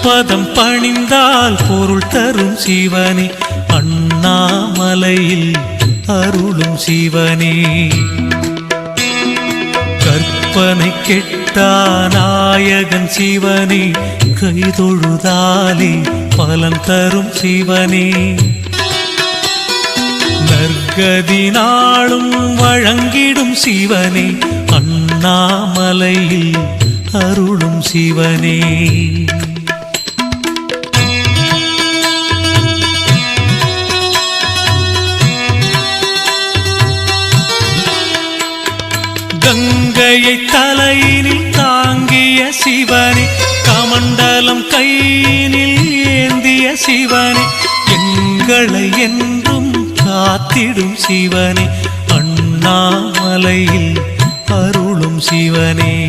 பதம் பணிந்தால் பொருள் தரும் சிவனே, அண்ணாமலையில் அருளும் சிவனே. கற்பனை கெட்டா நாயகன் சிவனே, கைதொழுதாலே பலன் தரும் சிவனே. நற்கதி நாளும் வழங்கிடும் சிவனே, அண்ணாமலையில் அருளும் சிவனே. கங்கையை தலையினில் தாங்கிய சிவனே, கமண்டலம் கையினில் ஏந்திய சிவனே, எங்களை என்றும் காத்திடும் சிவனே, அண்ணாமலையில் அருளும் சிவனே.